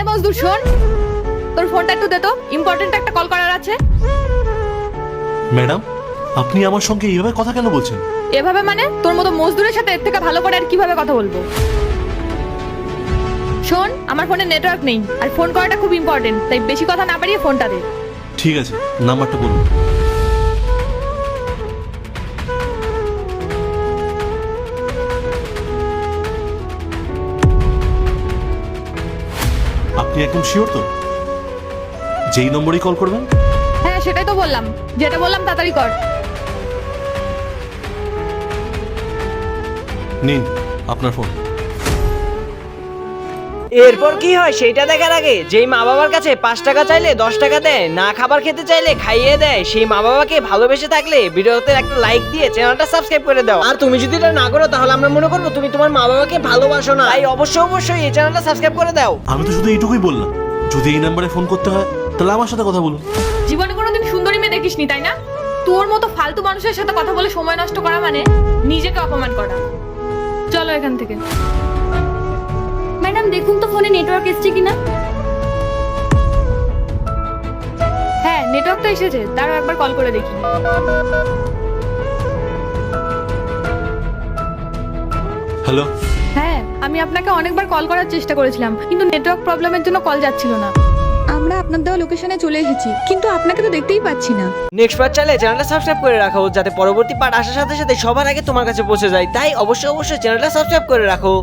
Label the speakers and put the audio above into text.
Speaker 1: মজদুর শোন, তোর ফোনটা একটু দে তো, ইম্পর্টেন্ট একটা কল করার আছে।
Speaker 2: ম্যাডাম, আপনি আমার সঙ্গে এইভাবে কথা কেন বলছেন?
Speaker 1: এভাবে মানে তোর মতো মজদুরের সাথে এর থেকে ভালো করে আর কিভাবে কথা বলবো? শোন, আমার ফোনে নেটওয়ার্ক নেই আর ফোন করাটা খুব ইম্পর্টেন্ট, তাই বেশি কথা না পারিয়ে ফোনটা দে।
Speaker 2: ঠিক আছে, নাম্বারটা বলুন। আপনি একদম শিওর তো যেই নম্বরেই কল করবেন?
Speaker 1: হ্যাঁ সেটাই তো বললাম, যেটা বললাম তাড়াতাড়ি কর।
Speaker 2: নিন আপনার ফোন।
Speaker 3: এরপর কি হয় সেটা দেখার আগে যেই মা বাবার কাছে 5 টাকা চাইলে 10 টাকা দেয়, না খাবার খেতে চাইলে খাইয়ে দেয়, সেই মা বাবাকে ভালোবেসে থাকলে ভিডিওতে একটা লাইক দিয়ে চ্যানেলটা সাবস্ক্রাইব করে দাও। আর তুমি যদি এটা না করো তাহলে আমরা মনে করবো তুমি তোমার মা বাবাকে ভালোবাসো না। তাই অবশ্যই এই চ্যানেলটা সাবস্ক্রাইব করে দাও।
Speaker 2: আমি তো শুধু এইটুকুই বললাম, যদি এই নাম্বারে ফোন করতে হয় তাহলে আমার সাথে কথা বলুন।
Speaker 1: জীবনে কোনোদিন সুন্দরী মেয়ে দেখিসনি তাই না? তোর মতো ফালতু মানুষের সাথে কথা বলে সময় নষ্ট করা মানে নিজেকে অপমান করা। চলো এখান থেকে।
Speaker 4: ম্যাডাম দেখুন তো ফোনে নেটওয়ার্ক এসছে কিনা।
Speaker 1: হ্যাঁ নেটওয়ার্ক তো এসেছে, দাঁড়াও একবার কল করে দেখি।
Speaker 2: হ্যালো।
Speaker 1: হ্যাঁ আমি আপনাকে অনেকবার কল করার চেষ্টা করেছিলাম, কিন্তু নেটওয়ার্ক প্রবলেমের জন্য কল যাচ্ছিল না।
Speaker 5: আমরা আপনার দেওয়া লোকেশনে চলে এসেছি, কিন্তু আপনাকে তো দেখতেই পাচ্ছি না।
Speaker 3: নেক্সট পার্ট চাইলে চ্যানেলটা সাবস্ক্রাইব করে রাখো, যাতে পরবর্তী পার্ট আসার সাথে সাথে সবার আগে তোমার কাছে পৌঁছে যায়। তাই অবশ্যই চ্যানেলটা সাবস্ক্রাইব করে রাখো।